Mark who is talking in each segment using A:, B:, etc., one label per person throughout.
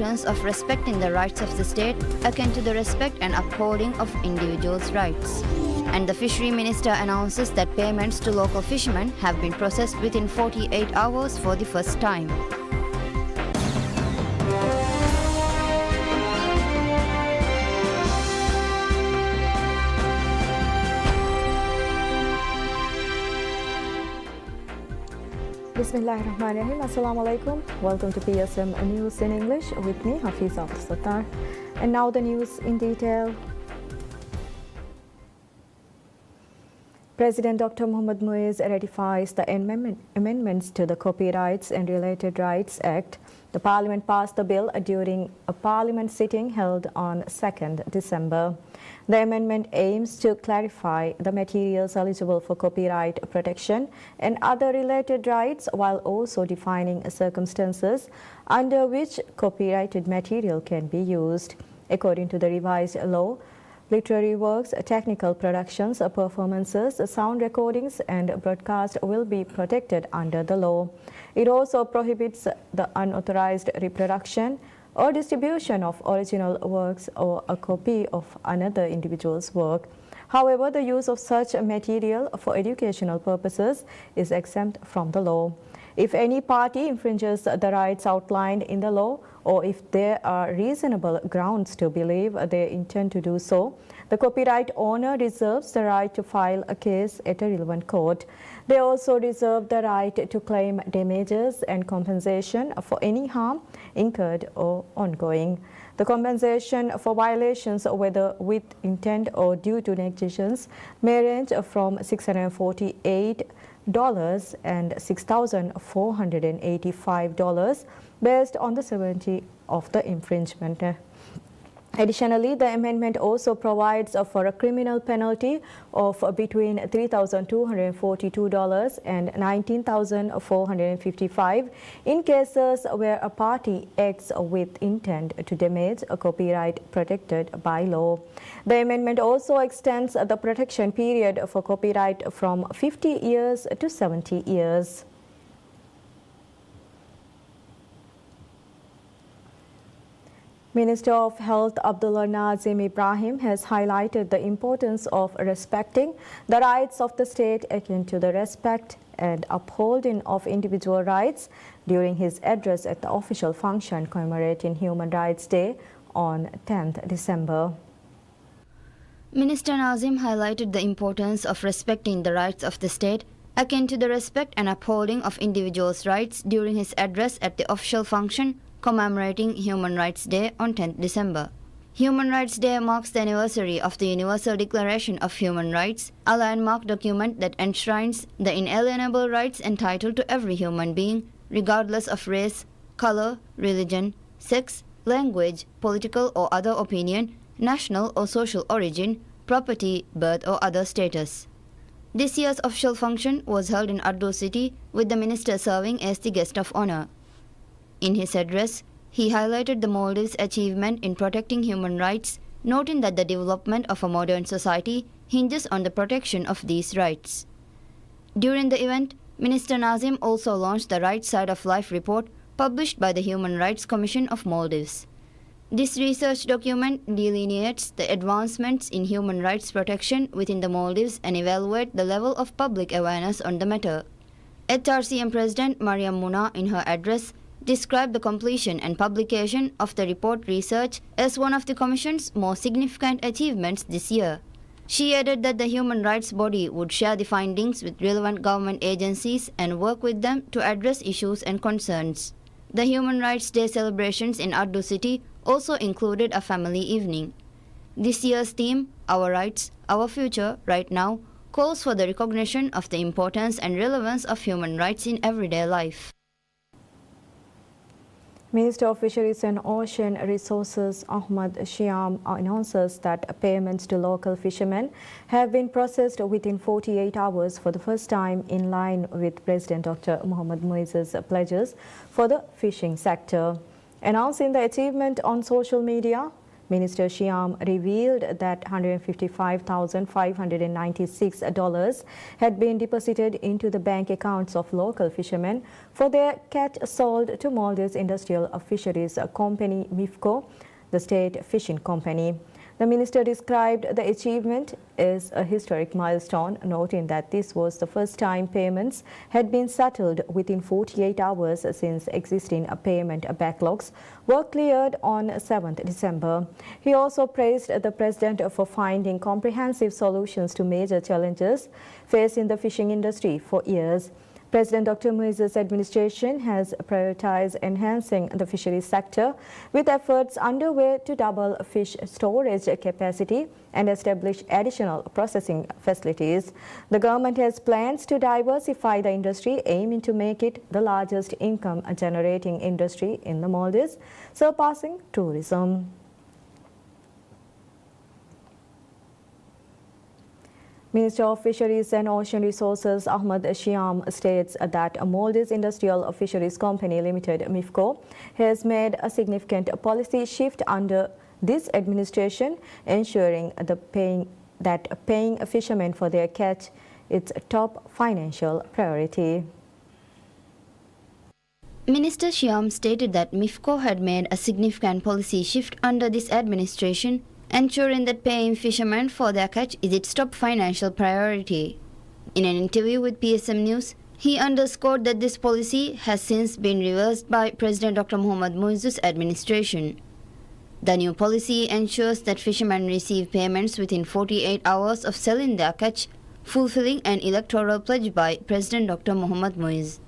A: of respecting the rights of the state akin to the respect and upholding of individuals' rights. And the fishery minister announces that payments to local fishermen have been processed within 48 hours for the first time.
B: Bismillahirrahmanirrahim. Assalamu alaikum. Welcome to PSM News in English with me, Hafiz Abdul-Sattar. And now the news in detail. President Dr. Mohammad Muiz ratifies the amendments to the Copyrights and Related Rights Act. The Parliament passed the bill during a Parliament sitting held on 2nd December. The amendment aims to clarify the materials eligible for copyright protection and other related rights while also defining circumstances under which copyrighted material can be used. According to the revised law, literary works, technical productions, performances, sound recordings and broadcast will be protected under the law. It also prohibits the unauthorized reproduction or distribution of original works or a copy of another individual's work. However, the use of such material for educational purposes is exempt from the law. If any party infringes the rights outlined in the law, or if there are reasonable grounds to believe they intend to do so, the copyright owner reserves the right to file a case at a relevant court. They also reserve the right to claim damages and compensation for any harm incurred or ongoing. The compensation for violations, whether with intent or due to negligence, may range from $648 and $6,485 based on the severity of the infringement. Additionally, the amendment also provides for a criminal penalty of between $3,242 and $19,455 in cases where a party acts with intent to damage a copyright protected by law. The amendment also extends the protection period for copyright from 50 years to 70 years. Minister of Health Abdullah Nazim Ibrahim has highlighted the importance of respecting the rights of the state akin to the respect and upholding of individual rights during his address at the official function commemorating Human Rights Day on 10th December.
A: Minister Nazim highlighted the importance of respecting the rights of the state akin to the respect and upholding of individuals' rights during his address at the official function commemorating Human Rights Day on 10th December. Human Rights Day marks the anniversary of the Universal Declaration of Human Rights, a landmark document that enshrines the inalienable rights entitled to every human being, regardless of race, color, religion, sex, language, political or other opinion, national or social origin, property, birth or other status. This year's official function was held in Addo City with the minister serving as the guest of honor. In his address, he highlighted the Maldives' achievement in protecting human rights, noting that the development of a modern society hinges on the protection of these rights. During the event, Minister Nazim also launched the Right Side of Life report published by the Human Rights Commission of Maldives. This research document delineates the advancements in human rights protection within the Maldives and evaluates the level of public awareness on the matter. HRCM President Mariam Muna, in her address, described the completion and publication of the report research as one of the Commission's most significant achievements this year. She added that the human rights body would share the findings with relevant government agencies and work with them to address issues and concerns. The Human Rights Day celebrations in Addo City also included a family evening. This year's theme, Our Rights, Our Future, Right Now, calls for the recognition of the importance and relevance of human rights in everyday life.
B: Minister of Fisheries and Ocean Resources Ahmad Shiam announces that payments to local fishermen have been processed within 48 hours for the first time, in line with President Dr. Mohammad Muiz's pledges for the fishing sector. Announcing the achievement on social media, Minister Shyam revealed that $155,596 had been deposited into the bank accounts of local fishermen for their catch sold to Maldives Industrial Fisheries Company MIFCO, the state fishing company. The minister described the achievement as a historic milestone, noting that this was the first time payments had been settled within 48 hours since existing payment backlogs were cleared on 7th December. He also praised the president for finding comprehensive solutions to major challenges facing the fishing industry for years. President Dr. Muiz's administration has prioritized enhancing the fisheries sector with efforts underway to double fish storage capacity and establish additional processing facilities. The government has plans to diversify the industry, aiming to make it the largest income-generating industry in the Maldives, surpassing tourism. Minister of Fisheries and Ocean Resources Ahmad Shyam states that Maldives Industrial Fisheries Company Limited MIFCO has made a significant policy shift under this administration, ensuring that paying fishermen for their catch is a top financial priority.
A: Minister Shyam stated that MIFCO had made a significant policy shift under this administration, ensuring that paying fishermen for their catch is its top financial priority. In an interview with PSM News, he underscored that this policy has since been reversed by President Dr. Mohammad Muiz's administration. The new policy ensures that fishermen receive payments within 48 hours of selling their catch, fulfilling an electoral pledge by President Dr. Mohammad Muiz.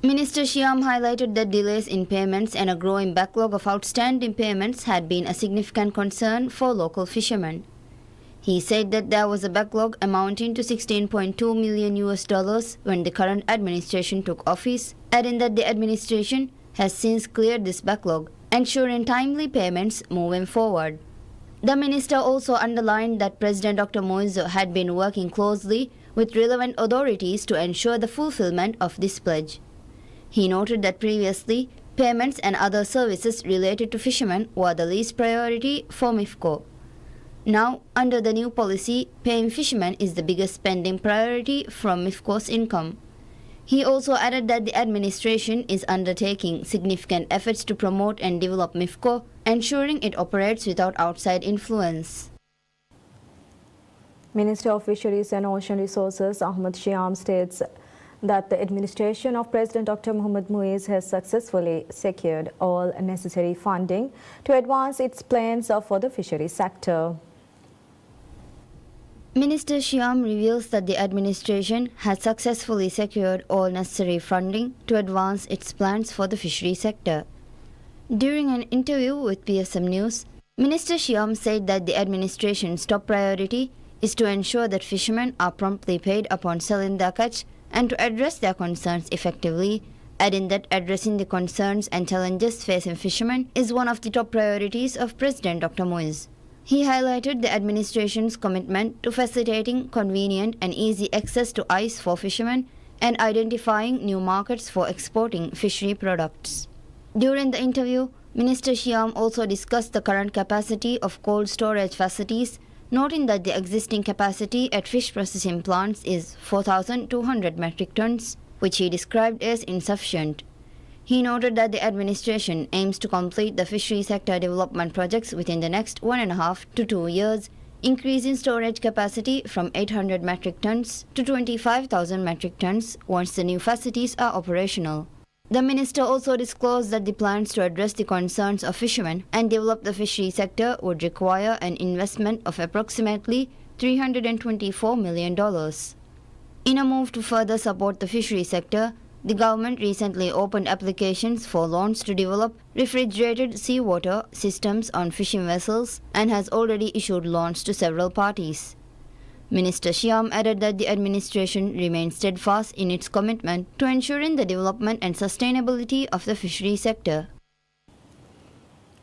A: Minister Shyam highlighted that delays in payments and a growing backlog of outstanding payments had been a significant concern for local fishermen. He said that there was a backlog amounting to $16.2 million when the current administration took office, adding that the administration has since cleared this backlog, ensuring timely payments moving forward. The minister also underlined that President Dr. Muiz had been working closely with relevant authorities to ensure the fulfillment of this pledge. He noted that previously, payments and other services related to fishermen were the least priority for MIFCO. Now, under the new policy, paying fishermen is the biggest spending priority from MIFCO's income. He also added that the administration is undertaking significant efforts to promote and develop MIFCO, ensuring it operates without outside influence.
B: Minister of Fisheries and Ocean Resources Ahmad Shyam states that the administration of President Dr. Mohammad Muiz has successfully secured all necessary funding to advance its plans for the fishery sector.
A: Minister Shyam reveals that the administration has successfully secured all necessary funding to advance its plans for the fishery sector. During an interview with PSM News, Minister Shyam said that the administration's top priority is to ensure that fishermen are promptly paid upon selling their catch and to address their concerns effectively, adding that addressing the concerns and challenges facing fishermen is one of the top priorities of President Dr. Muiz. He highlighted the administration's commitment to facilitating convenient and easy access to ice for fishermen and identifying new markets for exporting fishery products. During the interview, Minister Shyam also discussed the current capacity of cold storage facilities, noting that the existing capacity at fish processing plants is 4,200 metric tons, which he described as insufficient. He noted that the administration aims to complete the fishery sector development projects within the next 1.5 to 2 years, increasing storage capacity from 800 metric tons to 25,000 metric tons once the new facilities are operational. The minister also disclosed that the plans to address the concerns of fishermen and develop the fishery sector would require an investment of approximately $324 million. In a move to further support the fishery sector, the government recently opened applications for loans to develop refrigerated seawater systems on fishing vessels and has already issued loans to several parties. Minister Shyam added that the administration remains steadfast in its commitment to ensuring the development and sustainability of the fishery sector.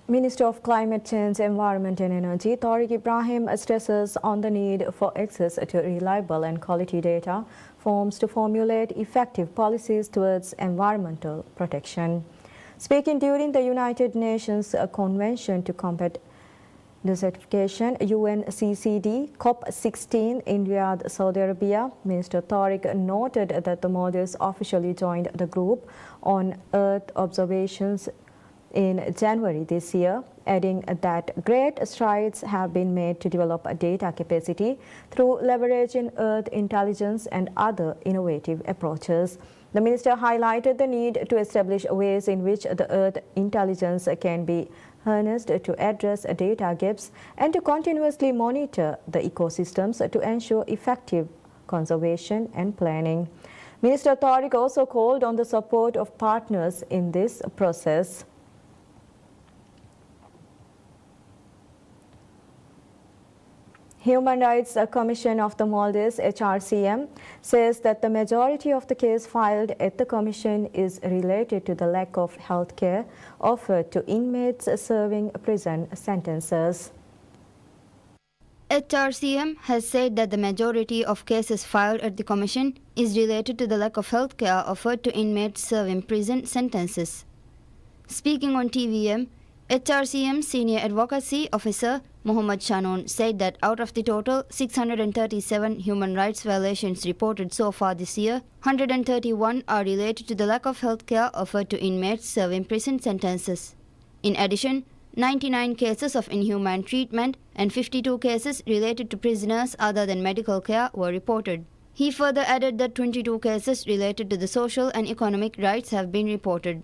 B: Minister of Climate Change, Environment and Energy, Tariq Ibrahim, stresses on the need for access to reliable and quality data forms to formulate effective policies towards environmental protection. Speaking during the United Nations Convention to Combat The certification UNCCD COP16 in Riyadh, Saudi Arabia. Minister Tariq noted that the Maldives officially joined the group on Earth observations in January this year, adding that great strides have been made to develop a data capacity through leveraging Earth intelligence and other innovative approaches. The minister highlighted the need to establish ways in which the Earth intelligence can be harnessed to address data gaps and to continuously monitor the ecosystems to ensure effective conservation and planning. Minister Tariq also called on the support of partners in this process. Human Rights Commission of the Maldives, HRCM, says that the majority of the case filed at the Commission is related to the lack of health care offered to inmates serving prison sentences.
A: HRCM has said that the majority of cases filed at the Commission is related to the lack of health care offered to inmates serving prison sentences. Speaking on TVM, HRCM Senior Advocacy Officer Mohammad Shanoon said that out of the total 637 human rights violations reported so far this year, 131 are related to the lack of health care offered to inmates serving prison sentences. In addition, 99 cases of inhumane treatment and 52 cases related to prisoners other than medical care were reported. He further added that 22 cases related to the social and economic rights have been reported.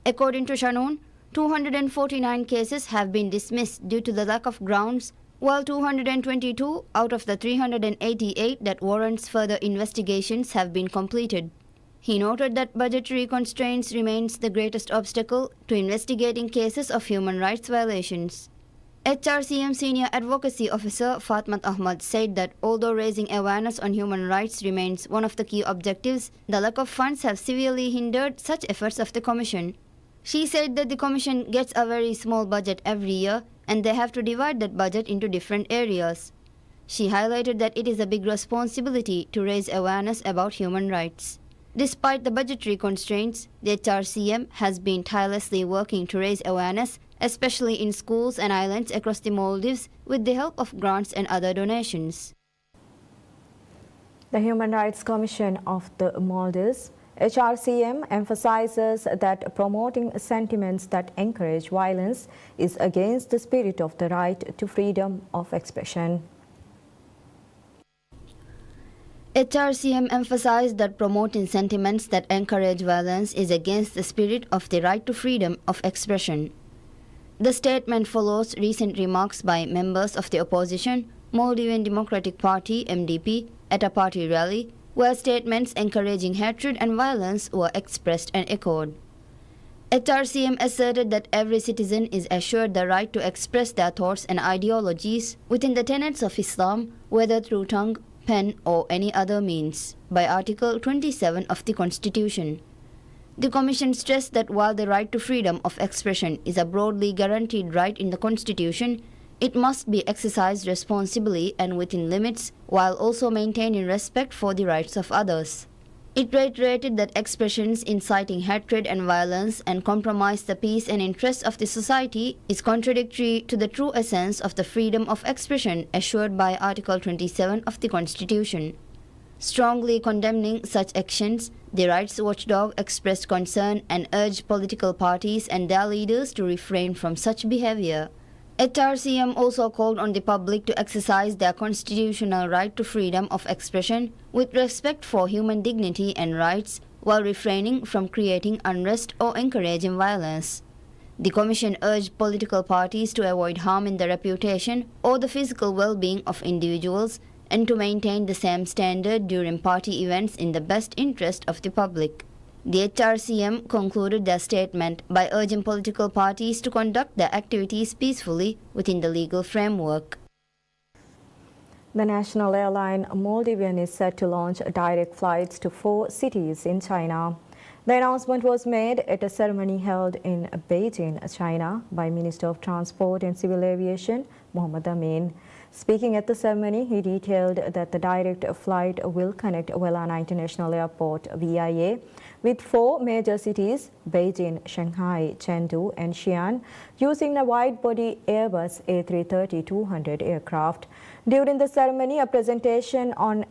A: According to Shanoon, 249 cases have been dismissed due to the lack of grounds, while 222 out of the 388 that warrants further investigations have been completed. He noted that budgetary constraints remains the greatest obstacle to investigating cases of human rights violations. HRCM Senior Advocacy Officer Fatmat Ahmad said that although raising awareness on human rights remains one of the key objectives, the lack of funds have severely hindered such efforts of the Commission. She said that the Commission gets a very small budget every year and they have to divide that budget into different areas. She highlighted that it is a big responsibility to raise awareness about human rights. Despite the budgetary constraints, the HRCM has been tirelessly working to raise awareness, especially in schools and islands across the Maldives, with the help of grants and other donations.
B: The Human Rights Commission of the Maldives, HRCM, emphasizes that promoting sentiments that encourage violence is against the spirit of the right to freedom of expression.
A: HRCM emphasized that promoting sentiments that encourage violence is against the spirit of the right to freedom of expression. The statement follows recent remarks by members of the opposition, Maldivian Democratic Party (MDP), at a party rally, where statements encouraging hatred and violence were expressed and echoed. HRCM asserted that every citizen is assured the right to express their thoughts and ideologies within the tenets of Islam, whether through tongue, pen, or any other means, by Article 27 of the Constitution. The Commission stressed that while the right to freedom of expression is a broadly guaranteed right in the Constitution, it must be exercised responsibly and within limits, while also maintaining respect for the rights of others. It reiterated that expressions inciting hatred and violence and compromise the peace and interests of the society is contradictory to the true essence of the freedom of expression assured by Article 27 of the Constitution. Strongly condemning such actions, the rights watchdog expressed concern and urged political parties and their leaders to refrain from such behavior. HRCM also called on the public to exercise their constitutional right to freedom of expression with respect for human dignity and rights, while refraining from creating unrest or encouraging violence. The Commission urged political parties to avoid harming the reputation or the physical well-being of individuals and to maintain the same standard during party events in the best interest of the public. The HRCM concluded their statement by urging political parties to conduct their activities peacefully within the legal framework.
B: The national airline Maldivian is set to launch direct flights to 4 cities in China. The announcement was made at a ceremony held in Beijing, China, by Minister of Transport and Civil Aviation Mohammad Amin. Speaking at the ceremony, he detailed that the direct flight will connect Welana International Airport, VIA, with 4 major cities, Beijing, Shanghai, Chengdu and Xi'an, using a wide-body Airbus A330-200 aircraft. During the ceremony, a presentation on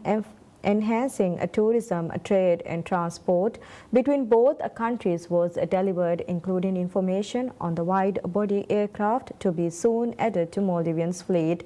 B: enhancing tourism, trade and transport between both countries was delivered, including information on the wide-body aircraft to be soon added to Maldivians' fleet.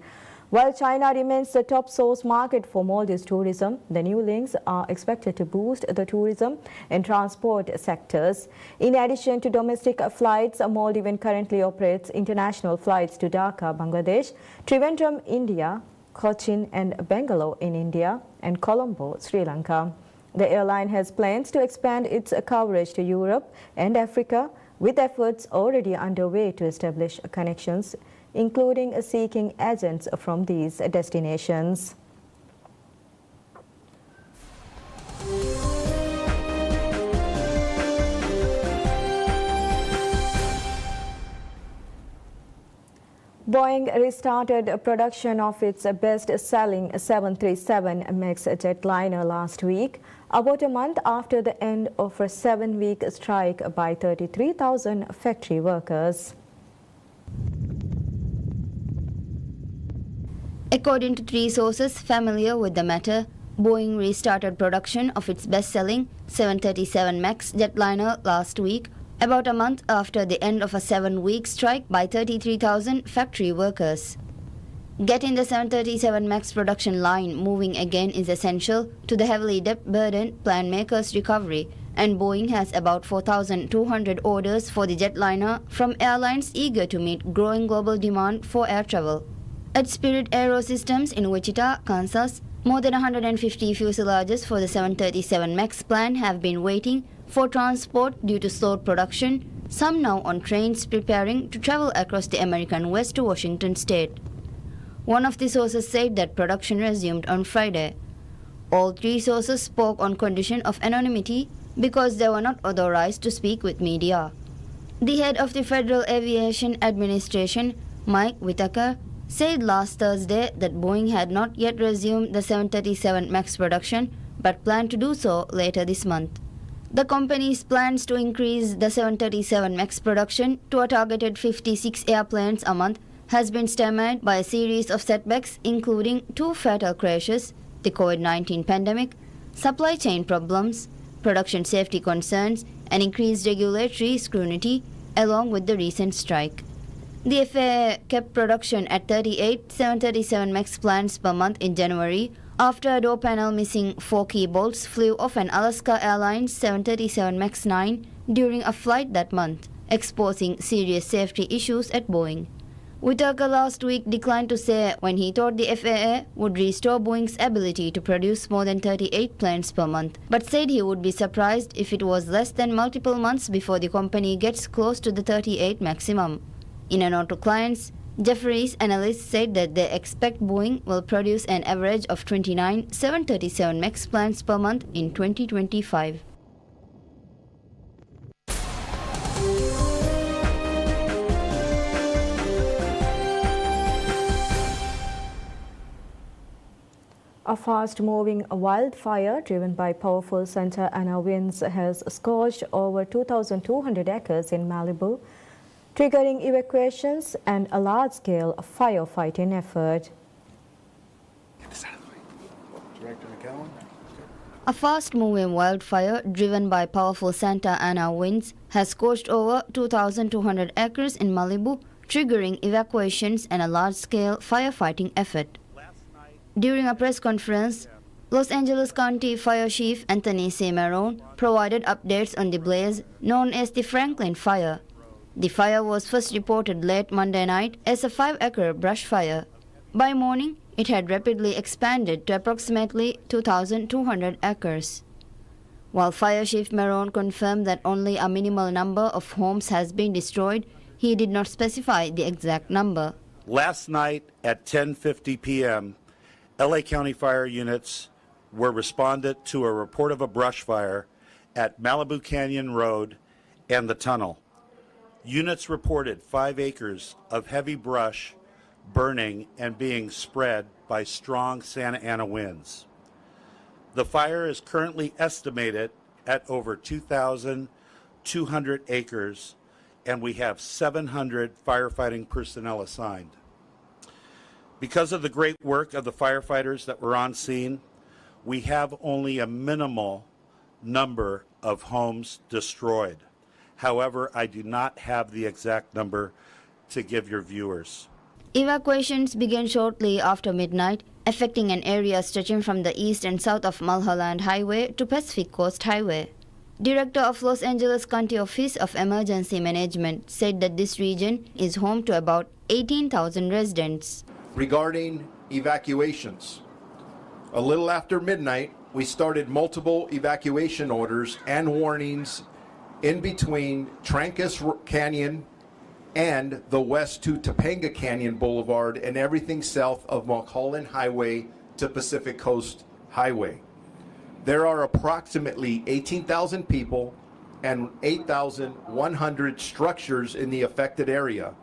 B: While China remains the top source market for Maldives tourism, the new links are expected to boost the tourism and transport sectors. In addition to domestic flights, Maldivian currently operates international flights to Dhaka, Bangladesh, Trivandrum, India, Cochin and Bangalore in India, and Colombo, Sri Lanka. The airline has plans to expand its coverage to Europe and Africa, with efforts already underway to establish connections, including seeking agents from these destinations. Boeing restarted production of its best-selling 737 MAX jetliner last week, about a month after the end of a 7-week strike by 33,000 factory workers.
A: According to 3 sources familiar with the matter, Boeing restarted production of its best-selling 737 MAX jetliner last week, about a month after the end of a 7-week strike by 33,000 factory workers. Getting the 737 MAX production line moving again is essential to the heavily debt-burdened plane makers' recovery, and Boeing has about 4,200 orders for the jetliner from airlines eager to meet growing global demand for air travel. At Spirit Aerosystems in Wichita, Kansas, more than 150 fuselages for the 737 MAX plane have been waiting for transport due to slowed production, some now on trains preparing to travel across the American West to Washington state. One of the sources said that production resumed on Friday. All 3 sources spoke on condition of anonymity because they were not authorized to speak with media. The head of the Federal Aviation Administration, Mike Whitaker, said last Thursday that Boeing had not yet resumed the 737 MAX production but planned to do so later this month. The company's plans to increase the 737 MAX production to a targeted 56 airplanes a month has been stymied by a series of setbacks, including 2 fatal crashes, the COVID-19 pandemic, supply chain problems, production safety concerns, and increased regulatory scrutiny, along with the recent strike. The FAA kept production at 38 737 MAX planes per month in January, after a door panel missing 4 key bolts flew off an Alaska Airlines 737 MAX 9 during a flight that month, exposing serious safety issues at Boeing. Whitaker last week declined to say when he thought the FAA would restore Boeing's ability to produce more than 38 planes per month, but said he would be surprised if it was less than multiple months before the company gets close to the 38 maximum. In a note to clients, Jefferies analysts said that they expect Boeing will produce an average of 29 737 MAX planes per month in 2025.
B: A fast-moving wildfire driven by powerful Santa Ana winds has scorched over 2,200 acres in Malibu, triggering evacuations and a large-scale firefighting effort.
A: A fast-moving wildfire driven by powerful Santa Ana winds has scorched over 2,200 acres in Malibu, triggering evacuations and a large-scale firefighting effort. During a press conference, Los Angeles County Fire Chief Anthony C. Marone provided updates on the blaze known as the Franklin Fire. The fire was first reported late Monday night as a 5-acre brush fire. By morning, it had rapidly expanded to approximately 2,200 acres. While Fire Chief Marone confirmed that only a minimal number of homes has been destroyed, he did not specify the exact number.
C: Last night at 10:50 p.m., LA County fire units were responded to a report of a brush fire at Malibu Canyon Road and the tunnel. Units reported 5 acres of heavy brush burning and being spread by strong Santa Ana winds. The fire is currently estimated at over 2,200 acres, and we have 700 firefighting personnel assigned. Because of the great work of the firefighters that were on scene, we have only a minimal number of homes destroyed. However, I do not have the exact number to give your viewers.
A: Evacuations began shortly after midnight, affecting an area stretching from the east and south of Mulholland Highway to Pacific Coast Highway. Director of Los Angeles County Office of Emergency Management said that this region is home to about 18,000 residents.
D: Regarding evacuations, a little after midnight, we started multiple evacuation orders and warnings in between Trancas Canyon and the west to Topanga Canyon Boulevard and everything south of Mulholland Highway to Pacific Coast Highway. There are approximately 18,000 people and 8,100 structures in the affected area.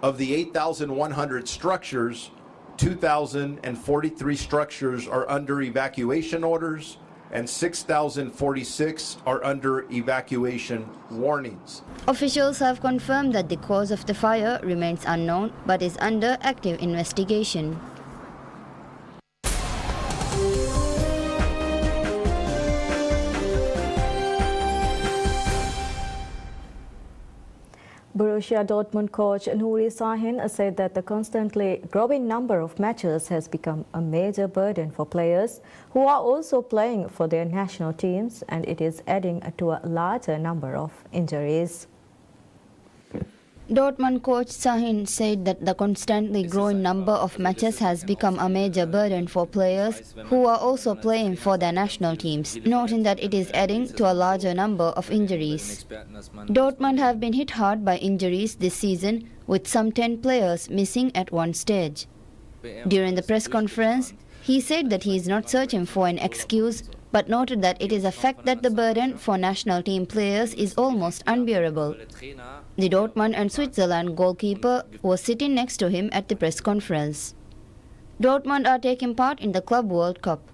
D: Of the 8,100 structures, 2,043 structures are under evacuation orders and 6,046 are under evacuation warnings.
A: Officials have confirmed that the cause of the fire remains unknown but is under active investigation.
B: Borussia Dortmund coach Nuri Sahin said that the constantly growing number of matches has become a major burden for players who are also playing for their national teams, and it is adding to a larger number of injuries.
A: Dortmund coach Sahin said that the constantly growing number of matches has become a major burden for players who are also playing for their national teams, noting that it is adding to a larger number of injuries. Dortmund have been hit hard by injuries this season, with some 10 players missing at one stage. During the press conference, he said that he is not searching for an excuse, but noted that it is a fact that the burden for national team players is almost unbearable. The Dortmund and Switzerland goalkeeper was sitting next to him at the press conference. Dortmund are taking part in the Club World Cup.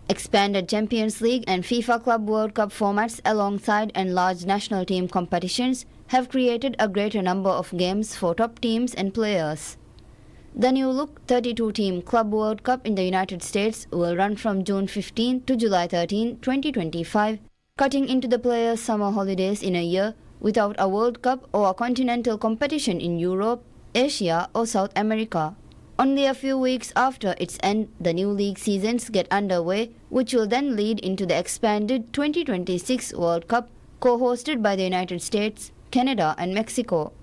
A: Expanded Champions League and FIFA Club World Cup formats alongside enlarged national team competitions have created a greater number of games for top teams and players. The new-look 32-team Club World Cup in the United States will run from June 15 to July 13, 2025, cutting into the players' summer holidays in a year without a World Cup or a continental competition in Europe, Asia or South America. Only a few weeks after its end, the new league seasons get underway, which will then lead into the expanded 2026 World Cup, co-hosted by the United States, Canada and Mexico.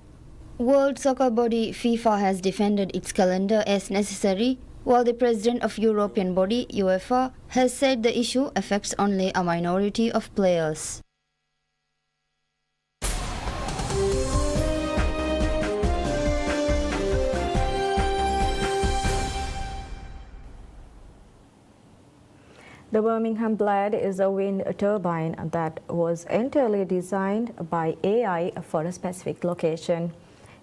A: World Soccer body FIFA has defended its calendar as necessary, while the president of European body UEFA has said the issue affects only a minority of players.
B: The Birmingham Blade is a wind turbine that was entirely designed by AI for a specific location.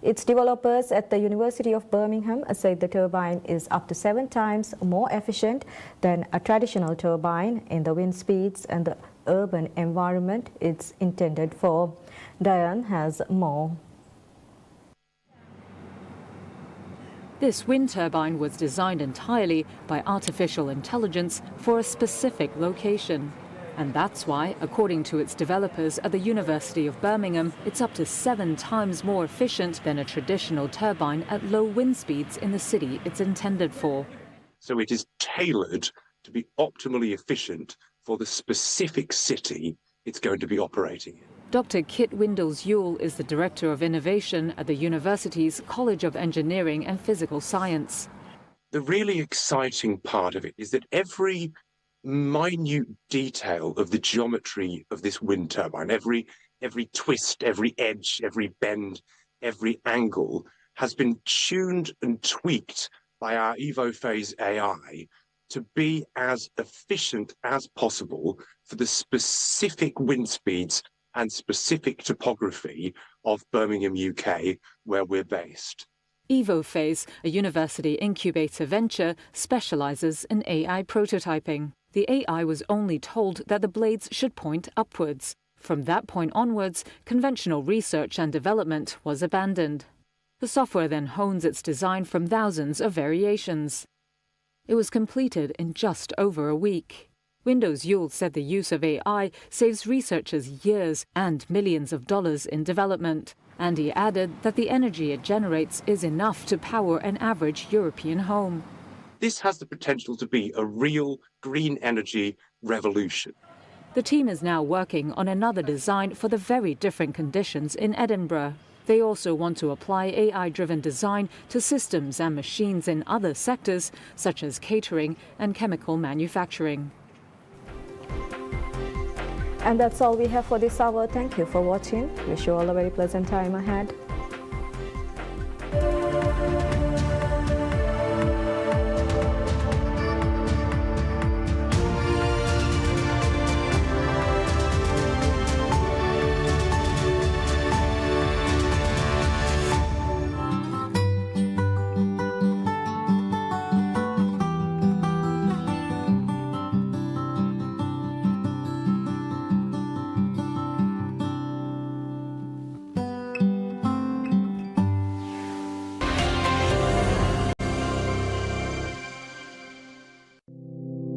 B: Its developers at the University of Birmingham say the turbine is up to 7 times more efficient than a traditional turbine in the wind speeds and the urban environment it's intended for. Diane has more.
E: This wind turbine was designed entirely by artificial intelligence for a specific location. And that's why, according to its developers at the University of Birmingham, it's up to 7 times more efficient than a traditional turbine at low wind speeds in the city it's intended for.
F: So it is tailored to be optimally efficient for the specific city it's going to be operating in.
E: Dr. Kit Windles-Yule is the Director of Innovation at the university's College of Engineering and Physical Science.
F: The really exciting part of it is that every minute detail of the geometry of this wind turbine, every twist, every edge, every bend, every angle has been tuned and tweaked by our EvoPhase AI to be as efficient as possible for the specific wind speeds and specific topography of Birmingham, UK, where we're based.
E: EvoPhase, a university incubator venture, specializes in AI prototyping. The AI was only told that the blades should point upwards. From that point onwards, conventional research and development was abandoned. The software then hones its design from thousands of variations. It was completed in just over a week. Windows Yule said the use of AI saves researchers years and millions of dollars in development. And he added that the energy it generates is enough to power an average European home.
F: This has the potential to be a real green energy revolution.
E: The team is now working on another design for the very different conditions in Edinburgh. They also want to apply AI-driven design to systems and machines in other sectors, such as catering and chemical manufacturing.
B: And that's all we have for this hour. Thank you for watching. Wish you all a very pleasant time ahead.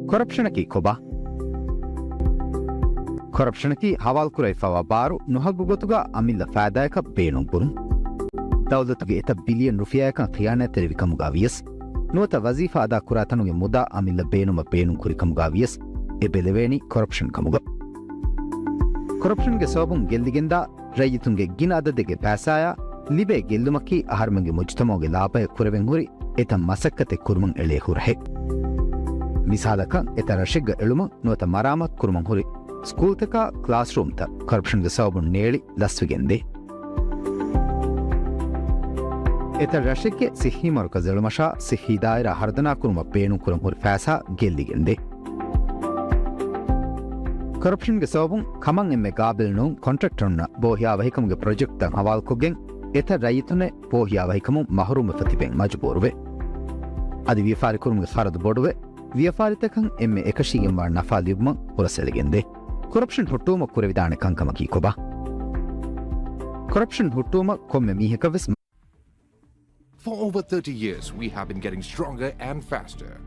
G: Corruption ki koba corruption ki hawal kurai fawa baru nuhagugotuga amilla faadayaka beenum purun dawlatuge eta billion rufiyaka khiyana terivikamuga vies nuata wazifa ada kuratanuge muda amilla beenuma beenum kurikamuga vies e beleveni corruption kamuga corruption ge sobun geldigenda rayitunge ginada dege pasaya libe gellumaki aharmange mujtamoge labay kureven huri eta masakkate kurmun ele hurhe Misalaka eta rashigga eluma nuata maramat kurman huri school taka classroom ta corruption ge sabun neeli laswigende eta rashigge sihi markaz elumasha sihi daira hardana kurma peenu kuram huri fasa gelligende corruption ge sabun kamang emme gabil nu contractor na bohya vahikam ge project ta hawal kogen eta rayitune bohya vahikam mahrum fatiben majburwe adi vifari kurum ge farad bodwe Viafaritakan emme ekashigem war nafaliyuma horaselegende corruption huttuma kurevidane kankamaki koba corruption huttuma komme mihekavis.
H: For over 30 years we have been getting stronger and faster.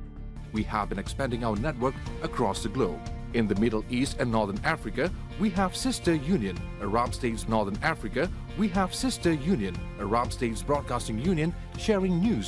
H: We have been expanding our network across the globe. In the Middle East and Northern Africa, we have Sister Union, Arab States Northern Africa, we have Sister Union, Arab States Broadcasting Union, sharing news